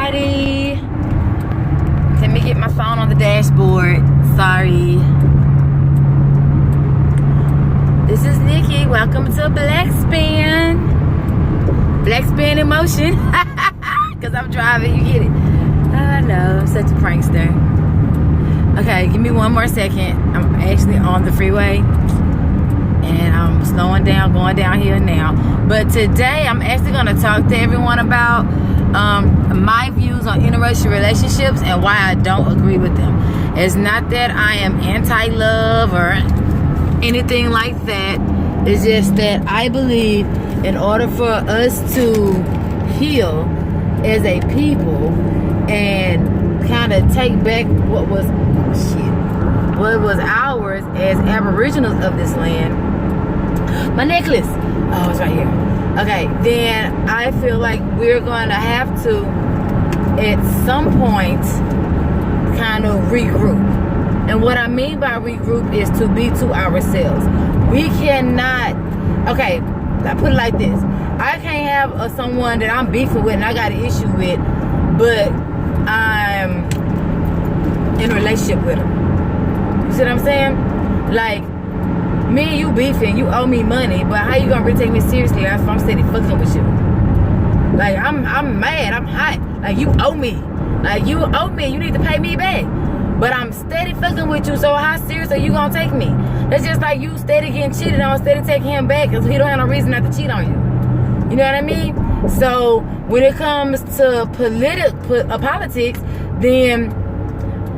everybody. Let me get my phone on the dashboard. Sorry. This is Nikki. Welcome to Black Spin. Black Spin in motion. Because I'm driving, you get it. I know, I'm such a prankster. Okay, give me one more second. I'm actually on the freeway. And I'm slowing down, going down here now. But today, I'm actually going to talk to everyone about my views on interracial relationships and why I don't agree with them. It's not that I am anti-love or anything like that. It's just that I believe in order for us to heal as a people and kind of take back what was ours as aboriginals of this land. My necklace. Oh, it's right here. Okay, then I feel like we're going to have to, at some point, kind of regroup. And what I mean by regroup is to be to ourselves. We cannot, okay, I put it like this. I can't have someone that I'm beefing with and I got an issue with, but I'm in a relationship with them. You see what I'm saying? Like, me and you beefing, you owe me money, but how you gonna really take me seriously if I'm steady fucking with you? Like, I'm mad, I'm hot. Like, you owe me. Like, you owe me, you need to pay me back. But I'm steady fucking with you, so how serious are you gonna take me? That's just like you steady getting cheated on, steady taking him back, because he don't have no reason not to cheat on you. You know what I mean? So, when it comes to politics, then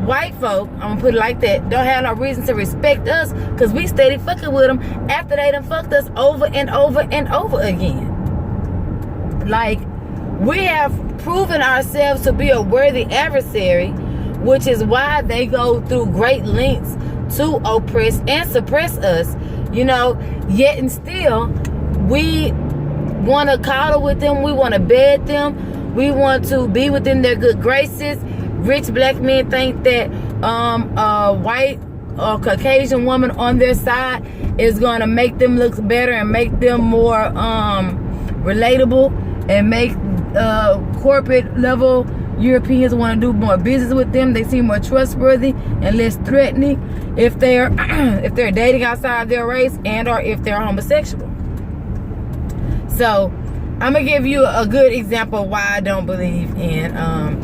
white folk, I'm gonna put it like that, don't have no reason to respect us because we steady fucking with them after they done fucked us over and over and over again. Like, we have proven ourselves to be a worthy adversary, which is why they go through great lengths to oppress and suppress us, you know, yet and still we want to coddle with them, we want to bed them, we want to be within their good graces. Rich black men think that a white or Caucasian woman on their side is going to make them look better and make them more relatable and make corporate level Europeans want to do more business with them. They seem more trustworthy and less threatening if they're dating outside their race and or if they're homosexual. So I'm going to give you a good example of why I don't believe in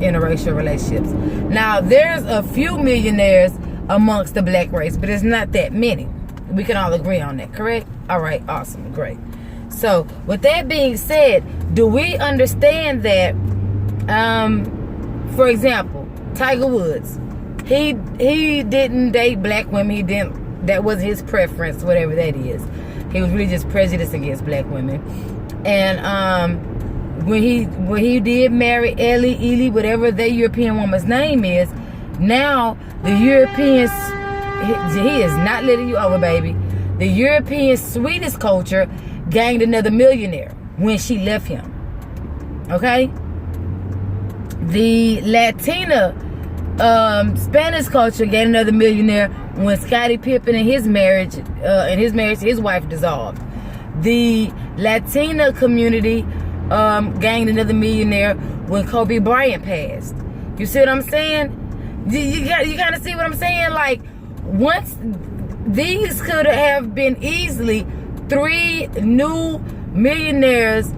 interracial relationships. Now, there's a few millionaires amongst the black race, but it's not that many. We can all agree on that, correct? All right, awesome, great. So, with that being said, do we understand that, for example, Tiger Woods, he didn't date black women. That was his preference, whatever that is. He was really just prejudiced against black women. And when he did marry Ellie, whatever that European woman's name is, now the Europeans, he is not letting you over, baby. The European sweetest culture gained another millionaire when she left him. Okay? The Latina Spanish culture gained another millionaire when Scottie Pippen and his marriage to his wife dissolved. The Latina community gained another millionaire when Kobe Bryant passed. You see what I'm saying? You kind of see what I'm saying? Like, once these could have been easily 3 new millionaires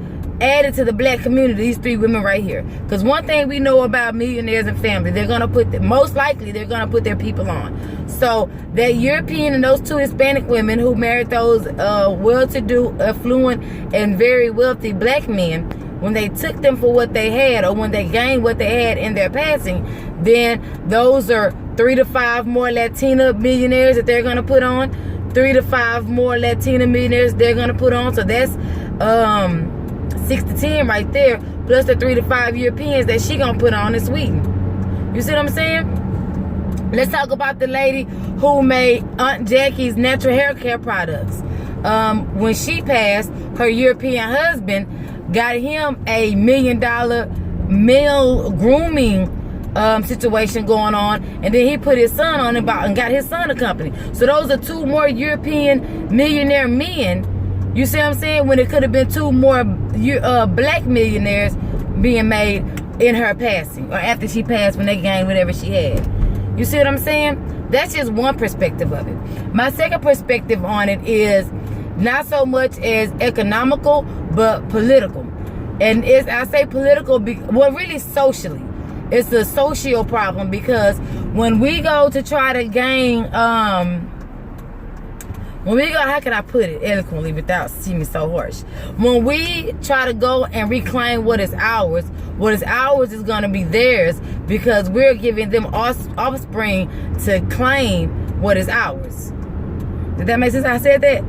added to the black community, these 3 women right here. Because one thing we know about millionaires and family, they're going to most likely they're going to put their people on. So that European and those 2 Hispanic women who married those well-to-do, affluent, and very wealthy black men, when they took them for what they had or when they gained what they had in their passing, then those are 3 to 5 more Latina millionaires that they're going to put on. 3 to 5 more Latina millionaires they're going to put on. So that's 6 to 10 right there, plus the 3 to 5 Europeans that she gonna put on in Sweden. You see what I'm saying? Let's talk about the lady who made Aunt Jackie's natural hair care products. When she passed, her European husband got him a $1 million male grooming situation going on, and then he put his son on and got his son a company. So those are 2 more European millionaire men. You see what I'm saying? When it could have been 2 more black millionaires being made in her passing or after she passed when they gained whatever she had. You see what I'm saying? That's just one perspective of it. My second perspective on it is not so much as economical, but political. And I say political, well, really socially. It's a social problem, because when we go to try to gain, how can I put it eloquently without seeming so harsh? When we try to go and reclaim what is ours is going to be theirs, because we're giving them offspring to claim what is ours. Did that make sense? I said that?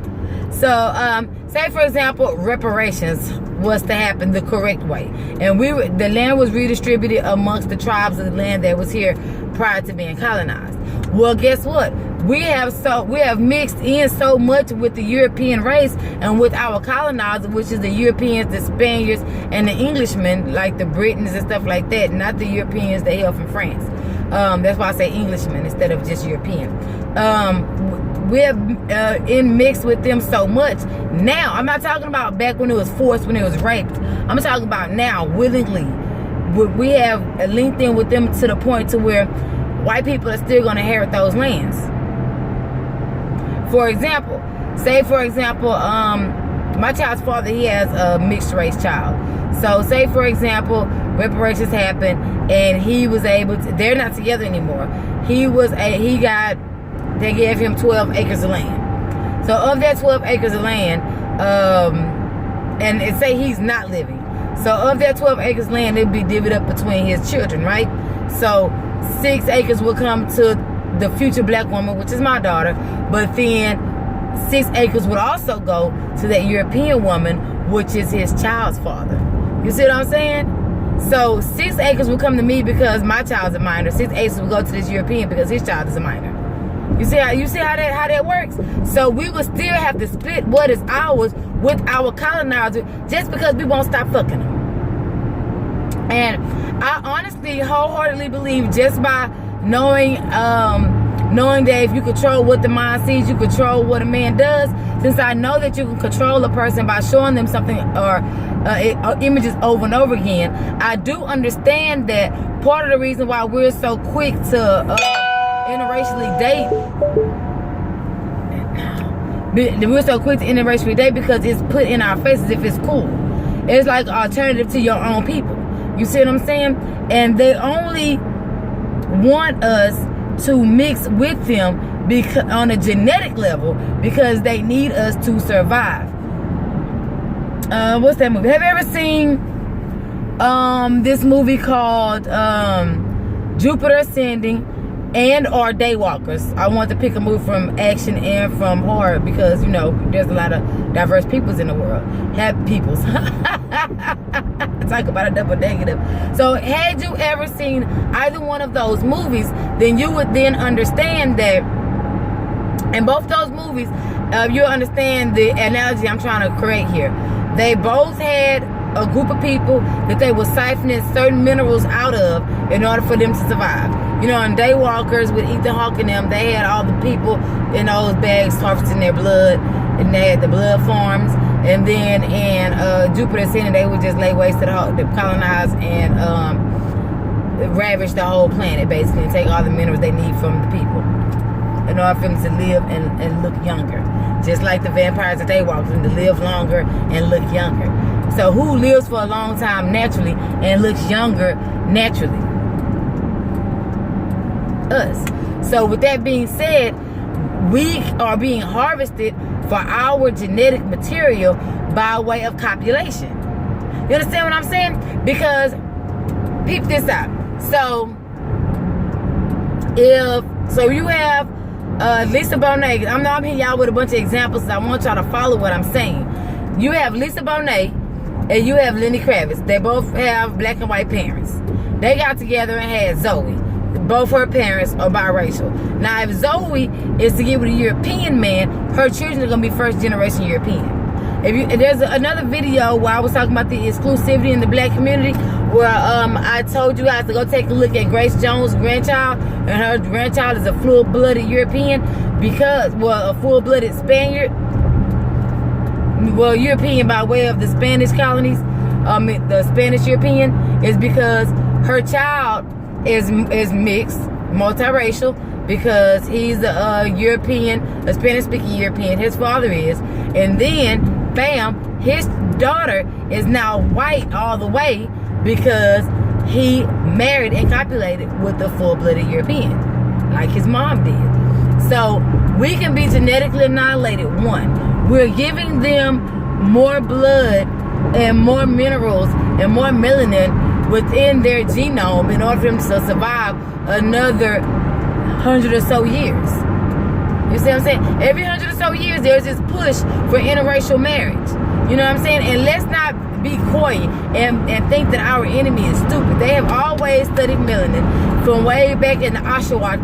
So, say for example, reparations was to happen the correct way, and the land was redistributed amongst the tribes of the land that was here prior to being colonized. Well, guess what? We have mixed in so much with the European race and with our colonizers, which is the Europeans, the Spaniards, and the Englishmen, like the Britons and stuff like that, not the Europeans they hail from France. That's why I say Englishmen instead of just European. We have in mixed with them so much. Now, I'm not talking about back when it was forced, when it was raped. I'm talking about now, willingly. We have linked in with them to the point to where white people are still going to inherit those lands. For example, my child's father, he has a mixed race child. So say for example, reparations happened and he was able to, they're not together anymore. They gave him 12 acres of land. So of that 12 acres of land, and it say he's not living. So of that 12 acres of land, it'll be divvied up between his children, right? So 6 acres will come to the future black woman, which is my daughter, but then 6 acres would also go to that European woman, which is his child's father. You see what I'm saying? So 6 acres will come to me because my child's a minor. 6 acres will go to this European because his child is a minor. You see how that works? So we will still have to split what is ours with our colonizer just because we won't stop fucking them. And I honestly, wholeheartedly believe just by knowing that if you control what the mind sees, you control what a man does. Since I know that you can control a person by showing them something or images over and over again, I do understand that part of the reason why we're so quick to interracially date, because it's put in our faces if it's cool. It's like alternative to your own people. You see what I'm saying? And they only want us to mix with them on a genetic level because they need us to survive. What's that movie? Have you ever seen this movie called Jupiter Ascending and or Daywalkers? I want to pick a movie from action and from horror because, you know, there's a lot of diverse peoples in the world. Talk about a double negative. So had you ever seen either one of those movies, then you would then understand that in both those movies, you'll understand the analogy I'm trying to create here. They both had a group of people that they were siphoning certain minerals out of in order for them to survive. You know, in Daywalkers with Ethan Hawke and them, they had all the people in those bags harvesting their blood, and they had the blood farms. And then in Jupiter Ascending, they would just lay waste to the colonize and ravage the whole planet, basically, and take all the minerals they need from the people in order for them to live and look younger. Just like the vampires that they walk, for them to live longer and look younger. So who lives for a long time naturally and looks younger naturally? Us. So with that being said, we are being harvested for our genetic material by way of copulation. You understand what I'm saying? Because peep this out. So you have Lisa Bonet. I'm hitting y'all with a bunch of examples. I want y'all to follow what I'm saying. You have Lisa Bonet and you have Lenny Kravitz. They both have black and white parents. They got together and had Zoe. Both her parents are biracial. Now, if Zoe is to get with a European man, her children are going to be first generation European. There's another video where I was talking about the exclusivity in the black community, where I told you guys to go take a look at Grace Jones' grandchild, and her grandchild is a full-blooded European a full-blooded Spaniard. Well, European by way of the Spanish colonies, the Spanish European, is because her child is mixed, multiracial, because he's a European, a Spanish-speaking European. His father is. And then, bam, his daughter is now white all the way because he married and copulated with a full-blooded European, like his mom did. So we can be genetically annihilated. One, we're giving them more blood and more minerals and more melanin within their genome in order for them to survive another 100 or so years. You see what I'm saying? Every 100 or so years, there's this push for interracial marriage. You know what I'm saying? And let's not be coy and think that our enemy is stupid. They have always studied melanin from way back in the Oshawa,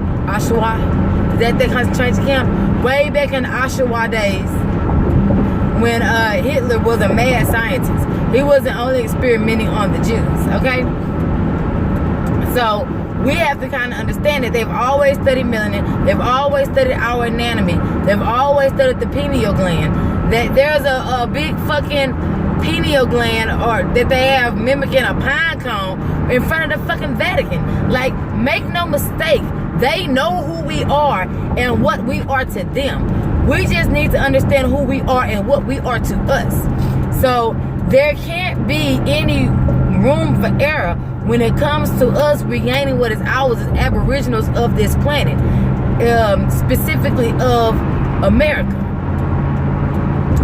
is that the concentration camp? Way back in the Oshawa days, when Hitler was a mad scientist. He wasn't only experimenting on the Jews, okay? So we have to kind of understand that they've always studied melanin. They've always studied our anatomy. They've always studied the pineal gland. That there's a big fucking pineal gland, or that they have mimicking a pine cone in front of the fucking Vatican. Like, make no mistake, they know who we are and what we are to them. We just need to understand who we are and what we are to us. So there can't be any room for error when it comes to us regaining what is ours as aboriginals of this planet, specifically of America.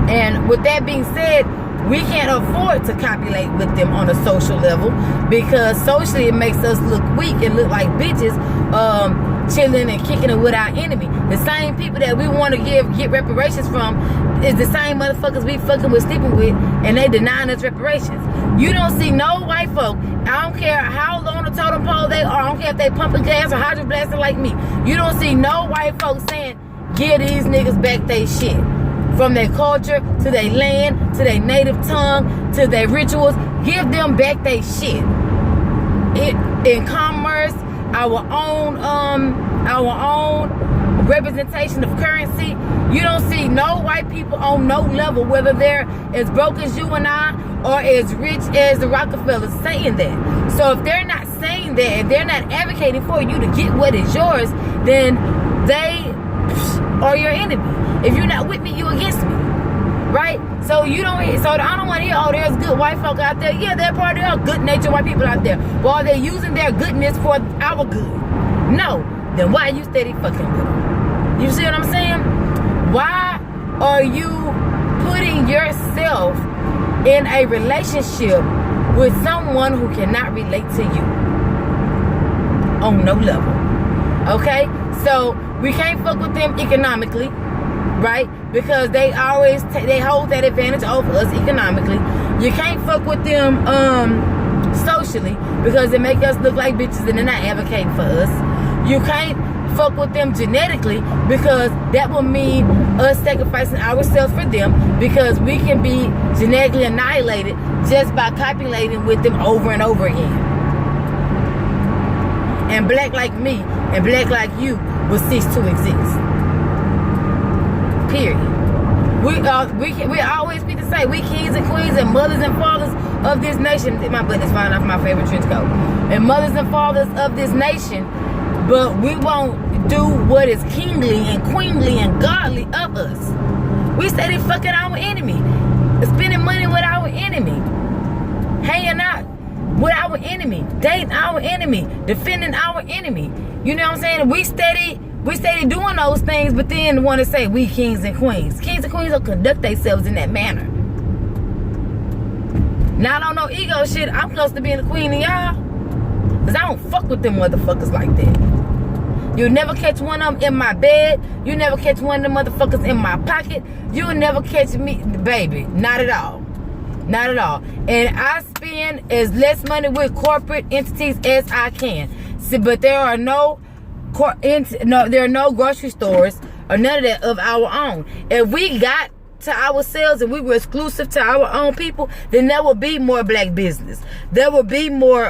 And with that being said, we can't afford to copulate with them on a social level, because socially it makes us look weak and look like bitches, chilling and kicking it with our enemy. The same people that we want to get reparations from is the same motherfuckers we fucking with, sleeping with, and they denying us reparations. You don't see no white folk, I don't care how long the totem pole they are, I don't care if they pumping gas or hydroblasting like me, you don't see no white folks saying, give these niggas back they shit. From their culture, to their land, to their native tongue, to their rituals, give them back they shit. In commerce, our own representation of currency, you don't see no white people on no level, whether they're as broke as you and I or as rich as the Rockefellers, saying that. So if they're not saying that, if they're not advocating for you to get what is yours, then they are your enemy. If you're not with me, you against me, right? So I don't want to hear, oh, there's good white folk out there. Yeah, there are good natured white people out there. But are they using their goodness for our good? No. Then why are you steady fucking with them? You see what I'm saying? Why are you putting yourself in a relationship with someone who cannot relate to you on no level? Okay? So we can't fuck with them economically, right? Because they always they hold that advantage over us economically. You can't fuck with them socially, because they make us look like bitches and they're not advocating for us. You can't fuck with them genetically, because that will mean us sacrificing ourselves for them, because we can be genetically annihilated just by copulating with them over and over again. And black like me and black like you will cease to exist. Period. We always be to say, we kings and queens and mothers and fathers of this nation. My butt is falling off my favorite trench coat. And mothers and fathers of this nation, but we won't do what is kingly and queenly and godly of us. We steady fucking our enemy, spending money with our enemy, hanging out with our enemy, dating our enemy, defending our enemy. You know what I'm saying? We steady doing those things, but then want to say we kings and queens. Kings and queens will conduct themselves in that manner. Now, I don't know ego shit. I'm close to being a queen of y'all, because I don't fuck with them motherfuckers like that. You'll never catch one of them in my bed. You'll never catch one of them motherfuckers in my pocket. You'll never catch me, baby. Not at all. Not at all. And I spend as less money with corporate entities as I can. See, but there are no grocery stores or none of that of our own. If we got to ourselves and we were exclusive to our own people, then there would be more black business. There would be more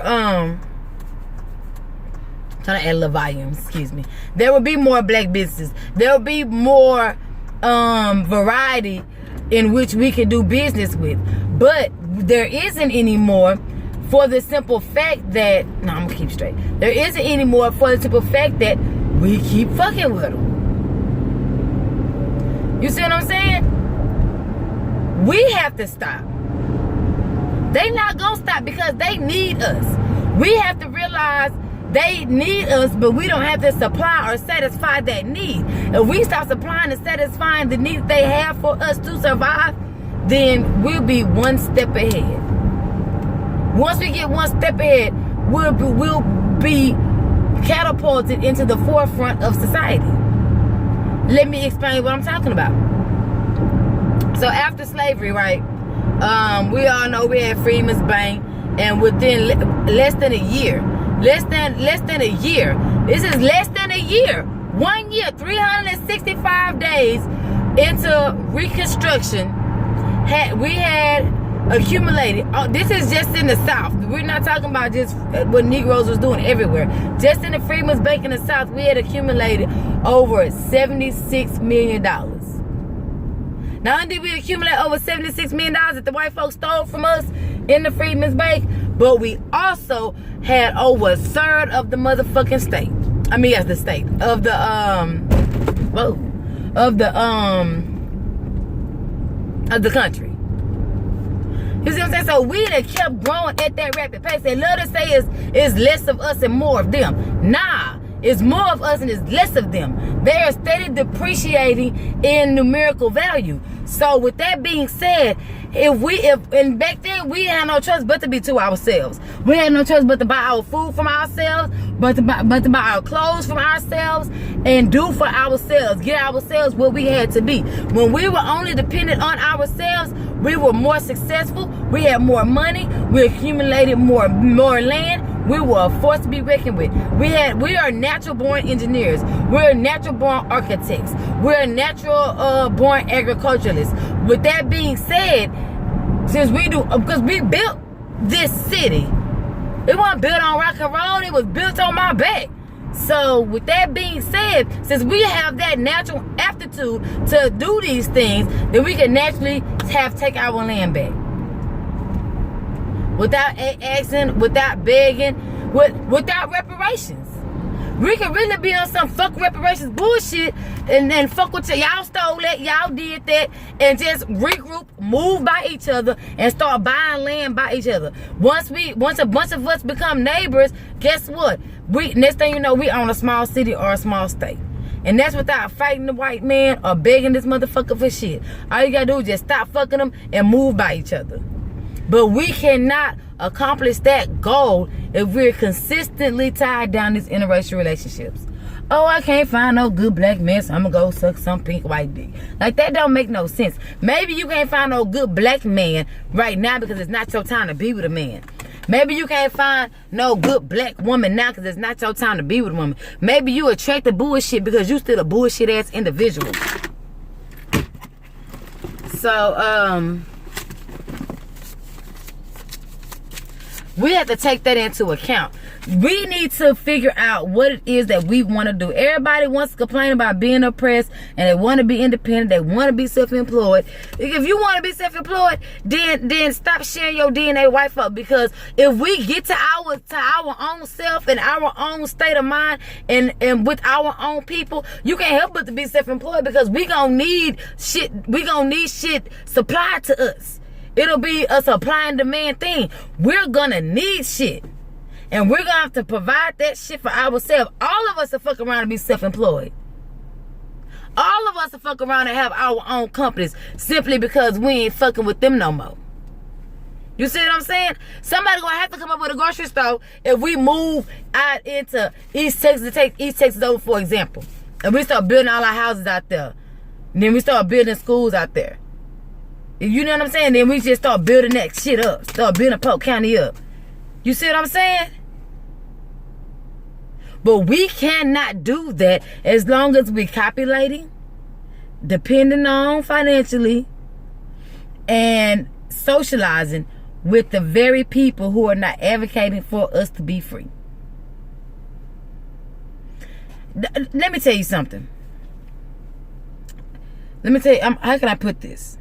trying to add a little volume, excuse me. There would be more black business. There would be more variety in which we can do business with. But there isn't anymore for the simple fact that, no, I'm gonna keep straight. There isn't anymore for the simple fact that we keep fucking with them. You see what I'm saying? We have to stop. They not gonna stop because they need us. We have to realize they need us, but we don't have to supply or satisfy that need. If we stop supplying and satisfying the needs they have for us to survive, then we'll be one step ahead. Once we get one step ahead, we'll be catapulted into the forefront of society. Let me explain what I'm talking about. So after slavery, right, we all know we had Freeman's Bank, and within less than a year, this is less than a year, 1 year, 365 days into Reconstruction, we had accumulated. This is just in the South. We're not talking about just what Negroes was doing everywhere. Just in the Freeman's Bank in the South, we had accumulated over $76 million. Not only did we accumulate over $76 million that the white folks stole from us in the Freeman's Bank, but we also had over a third of the motherfucking state. I mean, yes, the state of the country. You see what I'm saying? So we done kept growing at that rapid pace. They love to say it's less of us and more of them. Nah, it's more of us and it's less of them. They are steadily depreciating in numerical value. So with that being said, and back then we had no choice but to be to ourselves. We had no choice but to buy our food from ourselves, but to buy our clothes from ourselves, and do for ourselves, get ourselves what we had to be. When we were only dependent on ourselves, we were more successful. We had more money. We accumulated more land. We were a force to be reckoned with. We are natural born engineers. We're natural born architects. We're natural born agriculturalists. With that being said, because we built this city. It wasn't built on rock and roll, it was built on my back. So with that being said, since we have that natural aptitude to do these things, then we can naturally take our land back. Without asking, without begging, without reparations. We can really be on some fuck reparations bullshit and then fuck with y'all stole that, y'all did that, and just regroup, move by each other, and start buying land by each other. Once a bunch of us become neighbors, guess what? Next thing you know, we own a small city or a small state. And that's without fighting the white man or begging this motherfucker for shit. All you gotta do is just stop fucking them and move by each other. But we cannot accomplish that goal if we're consistently tied down these interracial relationships. Oh, I can't find no good black man, so I'm gonna go suck some pink white dick. Like, that don't make no sense. Maybe you can't find no good black man right now because it's not your time to be with a man. Maybe you can't find no good black woman now because it's not your time to be with a woman. Maybe you attract the bullshit because you still a bullshit ass individual. So, we have to take that into account. We need to figure out what it is that we want to do. Everybody wants to complain about being oppressed, and they want to be independent. They want to be self-employed. If you want to be self-employed, then stop sharing your DNA white folk. Because if we get to our own self and our own state of mind and with our own people, you can't help but to be self-employed, because we gonna need shit. We gonna need shit supplied to us. It'll be a supply and demand thing. We're gonna need shit. And we're gonna have to provide that shit for ourselves. All of us are fuck around and be self-employed. All of us are fuck around and have our own companies simply because we ain't fucking with them no more. You see what I'm saying? Somebody gonna have to come up with a grocery store if we move out into East Texas, to take East Texas over, for example. And we start building all our houses out there. And then we start building schools out there. You know what I'm saying? Then we just start building that shit up. Start building Polk County up. You see what I'm saying? But we cannot do that as long as we're copulating, depending on financially, and socializing with the very people who are not advocating for us to be free. Let me tell you something. Let me tell you, how can I put this?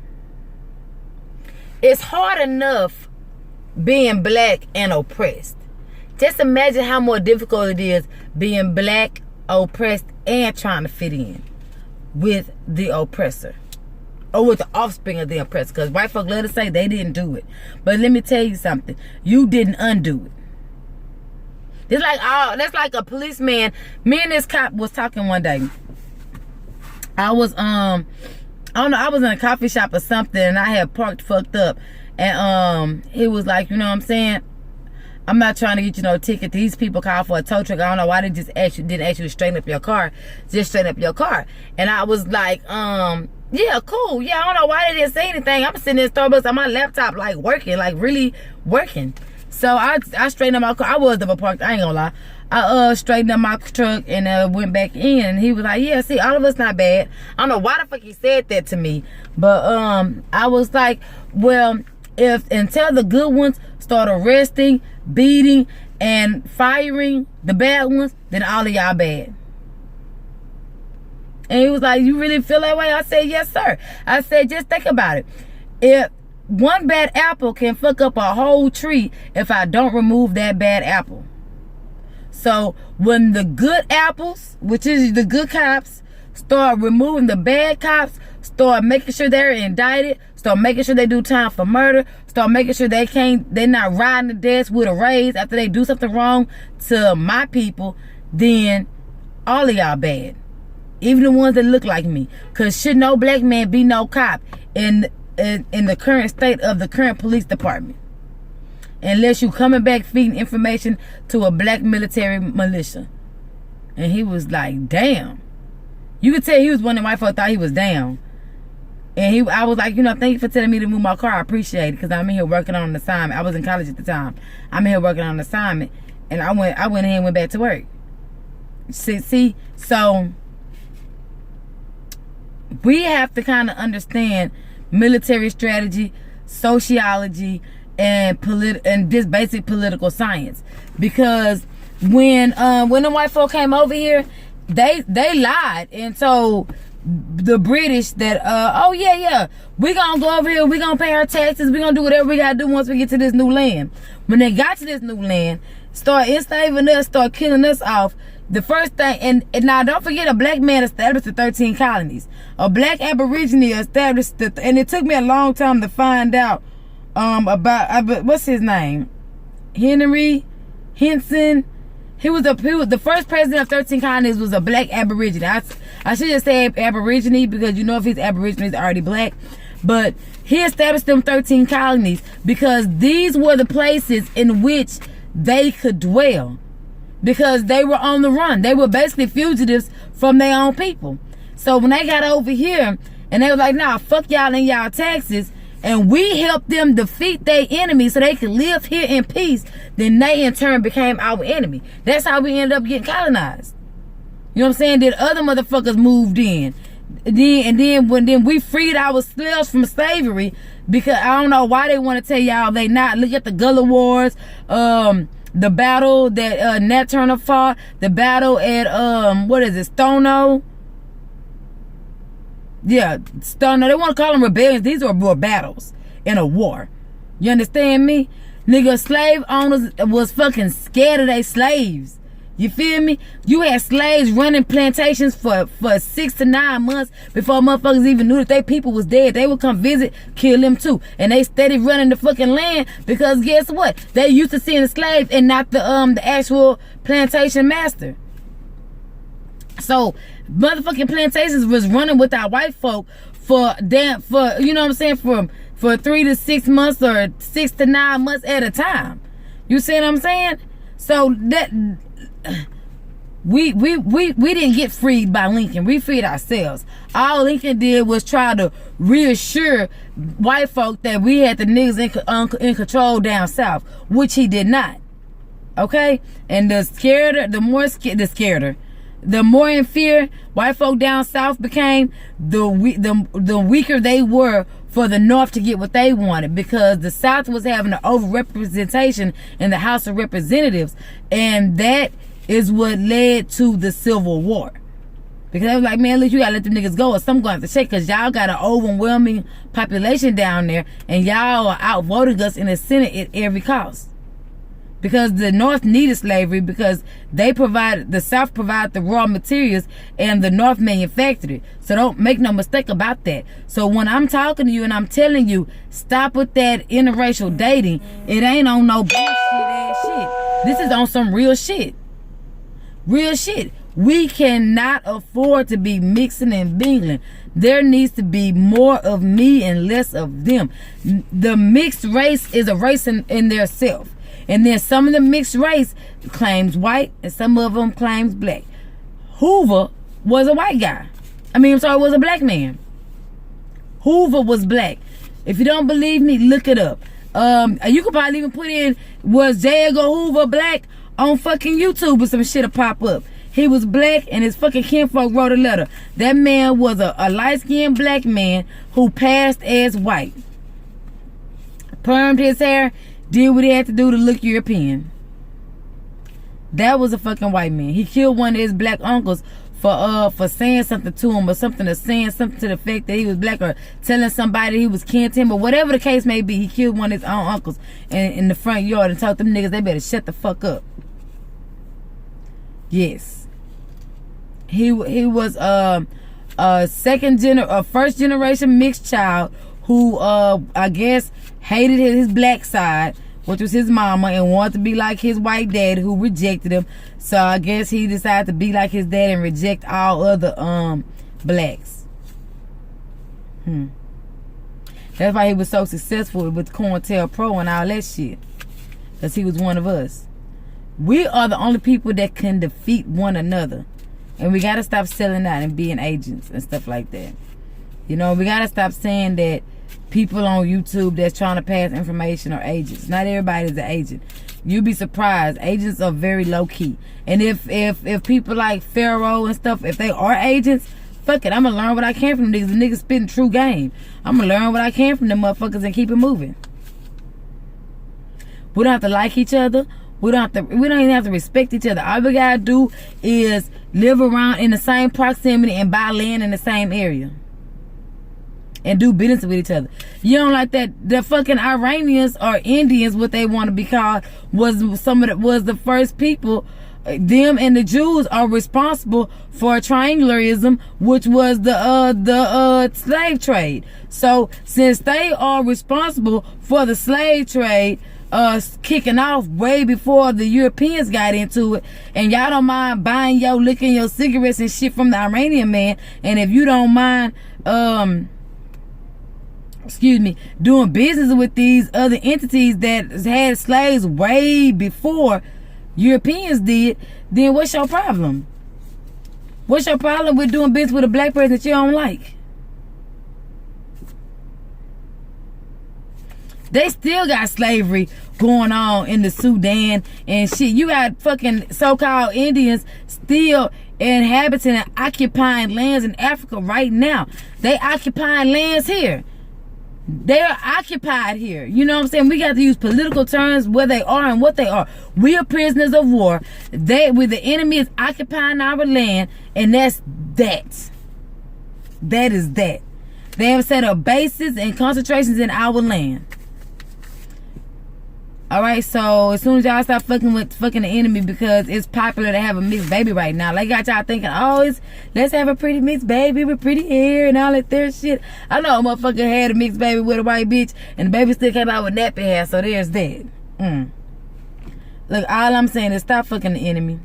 It's hard enough being black and oppressed. Just imagine how more difficult it is being black, oppressed, and trying to fit in with the oppressor. Or with the offspring of the oppressor. Because white folk love to say they didn't do it. But let me tell you something. You didn't undo it. That's like a policeman. Me and this cop was talking one day. I was I don't know, I was in a coffee shop or something, and I had parked fucked up. And he was like, you know what I'm saying? I'm not trying to get you no ticket. These people call for a tow truck. I don't know why they just didn't ask you to straighten up your car. Just straighten up your car. And I was like, yeah, cool. Yeah, I don't know why they didn't say anything. I'm sitting in Starbucks on my laptop, like working, like really working. So I straightened up my car. I was double parked, I ain't gonna lie. I straightened up my truck and went back in, and he was like, yeah, see, all of us not bad. I don't know why the fuck he said that to me, but I was like, well, until the good ones start arresting, beating, and firing the bad ones, then all of y'all bad. And he was like, you really feel that way? I said, yes, sir. I said, just think about it. If one bad apple can fuck up a whole tree if I don't remove that bad apple. So when the good apples, which is the good cops, start removing the bad cops, start making sure they're indicted, start making sure they do time for murder, start making sure they're not riding the desk with a raise after they do something wrong to my people, then all of y'all bad. Even the ones that look like me. Cause should no black man be no cop in the current state of the current police department, unless you coming back feeding information to a black military militia. And he was like, damn. You could tell he was one of white folks thought he was down. And I was like, you know, thank you for telling me to move my car. I appreciate it, because I'm in here working on an assignment. I was in college at the time. I'm in here working on an assignment, and I went ahead and went back to work. See, so we have to kind of understand military strategy, sociology, and just basic political science. Because when the white folk came over here, they lied and told the British that oh yeah, we gonna go over here, we gonna pay our taxes, we gonna do whatever we gotta do once we get to this new land. When they got to this new land, start enslaving us, start killing us off. The first thing, and now don't forget, a black man established the 13 colonies. A black aborigine established and it took me a long time to find out about what's his name, Henry Henson. He was the first president of 13 colonies was a black aborigine. I should just say aborigine, because you know if he's aborigine, he's already black. But he established them 13 colonies because these were the places in which they could dwell. Because they were on the run. They were basically fugitives from their own people. So when they got over here and they were like, nah, fuck y'all and y'all taxes, and we helped them defeat their enemy so they could live here in peace, then they in turn became our enemy. That's how we ended up getting colonized. You know what I'm saying? Then other motherfuckers moved in. Then we freed our slaves from slavery, because I don't know why they want to tell y'all they not. Look at the Gullah Wars, the battle that Nat Turner fought, the battle at what is it, Stono? Yeah, Stono. They want to call them rebellions. These are more battles in a war. You understand me? Nigga, slave owners was fucking scared of their slaves. You feel me? You had slaves running plantations for 6 to 9 months before motherfuckers even knew that their people was dead. They would come visit, kill them too. And they steady running the fucking land because guess what? They used to seeing the slaves and not the actual plantation master. So motherfucking plantations was running with our white folk for you know what I'm saying, for 3 to 6 months or 6 to 9 months at a time. You see what I'm saying? So that we didn't get freed by Lincoln. We freed ourselves. All Lincoln did was try to reassure white folk that we had the niggas in control down south, which he did not. Okay? And the more in fear white folk down south became, the weaker they were for the North to get what they wanted, because the South was having an overrepresentation in the House of Representatives, and that is what led to the Civil War. Because I was like, man, at least you gotta let them niggas go or something gonna have to shake, because y'all got an overwhelming population down there and y'all are outvoting us in the Senate at every cost. Because the North needed slavery because the South provided the raw materials and the North manufactured it. So don't make no mistake about that. So when I'm talking to you and I'm telling you, stop with that interracial dating, it ain't on no bullshit ass shit. This is on some real shit. Real shit. We cannot afford to be mixing and mingling. There needs to be more of me and less of them. The mixed race is a race in their self. And then some of the mixed race claims white and some of them claims black. Hoover was a white guy. Was a black man. Hoover was black. If you don't believe me, look it up. You could probably even put in, was J. Edgar Hoover black, on fucking YouTube, or some shit'll pop up. He was black and his fucking kinfolk wrote a letter. That man was a light-skinned black man who passed as white. Permed his hair, did what he had to do to look European. That was a fucking white man. He killed one of his black uncles for saying something to him, or something, or saying something to the fact that he was black, or telling somebody he was kin to him, or whatever the case may be. He killed one of his own uncles in the front yard and told them niggas they better shut the fuck up. Yes. He was a first generation mixed child who I guess hated his black side, which was his mama, and wanted to be like his white dad who rejected him. So I guess he decided to be like his dad and reject all other blacks. That's why he was so successful with COINTELPRO and all that shit, because he was one of us. We are the only people that can defeat one another, and we gotta stop selling out and being agents and stuff like that. You know, we gotta stop saying that people on YouTube that's trying to pass information are agents. Not everybody's an agent. You'd be surprised. Agents are very low key. And if people like Pharaoh and stuff, if they are agents, fuck it, I'm gonna learn what I can from them niggas. The niggas spitting true game. I'm gonna learn what I can from them motherfuckers and keep it moving. We don't have to like each other. We don't even have to respect each other. All we gotta do is live around in the same proximity and buy land in the same area and do business with each other. You don't like that? The fucking Iranians or Indians, what they want to be called, was the first people. Them and the Jews are responsible for triangularism, which was the slave trade. So since they are responsible for the slave trade kicking off way before the Europeans got into it, and y'all don't mind buying licking your cigarettes and shit from the Iranian man, and if you don't mind doing business with these other entities that had slaves way before Europeans did, then what's your problem? What's your problem with doing business with a black person that you don't like? They still got slavery going on in the Sudan and shit. You got fucking so-called Indians still inhabiting and occupying lands in Africa right now. They occupying lands here. They are occupied here. You know what I'm saying? We got to use political terms where they are and what they are. We are prisoners of war. The enemy is occupying our land, and that's that. That is that. They have set up bases and concentrations in our land. Alright, so as soon as y'all stop fucking the enemy, because it's popular to have a mixed baby right now. Like, got y'all thinking, let's have a pretty mixed baby with pretty hair and all that there shit. I know a motherfucker had a mixed baby with a white bitch and the baby still came out with nappy hair, so there's that. Look, all I'm saying is stop fucking the enemy.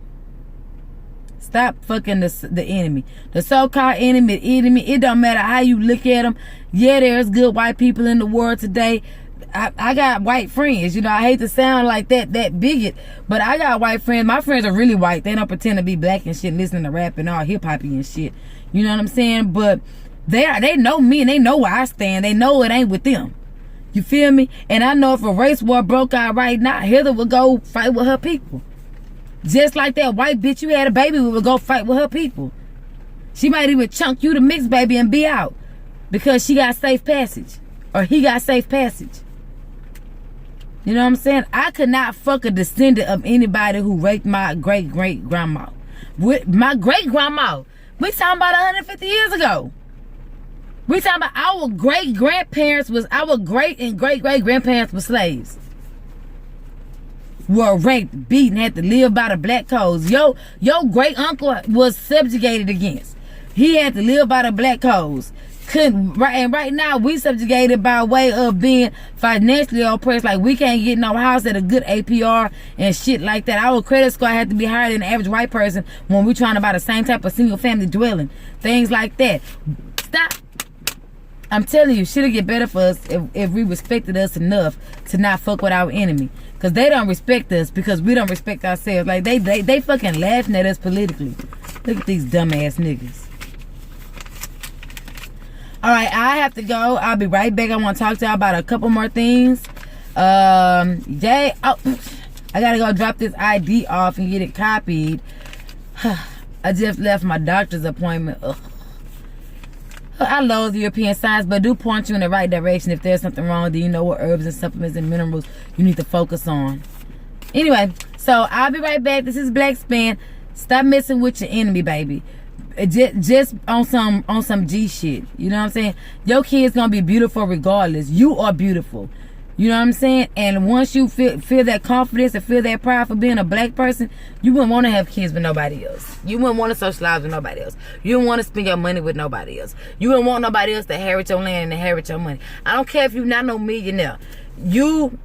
Stop fucking the enemy. The so-called enemy, it don't matter how you look at them. Yeah, there's good white people in the world today. I got white friends. You know, I hate to sound like that bigot, but I got white friends. My friends are really white. They don't pretend to be black and shit, listening to rap and all hip-hoppy and shit. You know what I'm saying? But they know me and they know where I stand. They know it ain't with them. You feel me? And I know if a race war broke out right now, Heather would go fight with her people. Just like that white bitch you had a baby with would go fight with her people. She might even chunk you the mixed baby and be out because she got safe passage or he got safe passage. You know what I'm saying? I could not fuck a descendant of anybody who raped my great-great-grandma. My great-grandma. We talking about 150 years ago. We talking about our great grandparents was our great and great grandparents were slaves. Were raped, beaten, had to live by the black codes. Your great uncle was subjugated against. He had to live by the black codes. Right now we subjugated by way of being financially oppressed. Like we can't get no house at a good APR and shit like that. Our credit score had to be higher than the average white person when we trying to buy the same type of single family dwelling. Things like that. Stop. I'm telling you, shit'll get better for us if we respected us enough to not fuck with our enemy. Cause they don't respect us because we don't respect ourselves. Like they fucking laughing at us politically. Look at these dumbass niggas. Alright, I have to go. I'll be right back. I want to talk to y'all about a couple more things. I gotta go drop this ID off and get it copied. I just left my doctor's appointment. Ugh. I loathe European science, but do point you in the right direction. If there's something wrong, then you know what herbs and supplements and minerals you need to focus on. Anyway, so I'll be right back. This is Black Spin. Stop messing with your enemy, baby. Just on some G shit. You know what I'm saying? Your kid's gonna be beautiful regardless. You are beautiful. You know what I'm saying? And once you feel that confidence and feel that pride for being a black person, you wouldn't want to have kids with nobody else. You wouldn't want to socialize with nobody else. You wouldn't want to spend your money with nobody else. You wouldn't want nobody else to inherit your land and inherit your money. I don't care if you're not no millionaire. You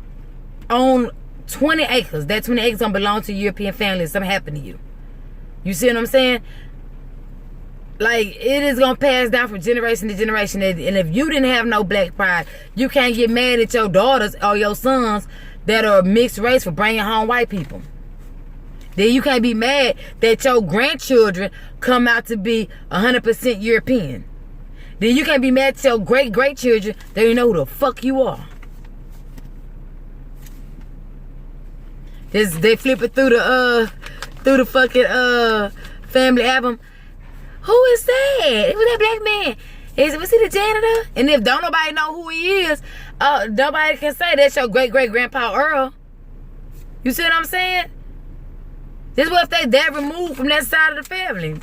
own 20 acres. That 20 acres don't belong to a European family if something happened to you. You see what I'm saying? Like, it is going to pass down from generation to generation. And if you didn't have no black pride, you can't get mad at your daughters or your sons that are mixed race for bringing home white people. Then you can't be mad that your grandchildren come out to be 100% European. Then you can't be mad at your great-great-children that you know who the fuck you are. They flip it through the fucking family album. Who is that? It was that black man. Was he the janitor? And if don't nobody know who he is, nobody can say that's your great-great-grandpa Earl. You see what I'm saying? This is what if they that removed from that side of the family.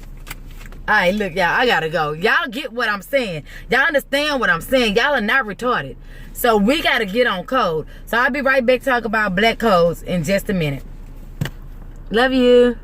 Alright, look, y'all, I gotta go. Y'all get what I'm saying. Y'all understand what I'm saying. Y'all are not retarded. So we gotta get on code. So I'll be right back to talk about black codes in just a minute. Love you.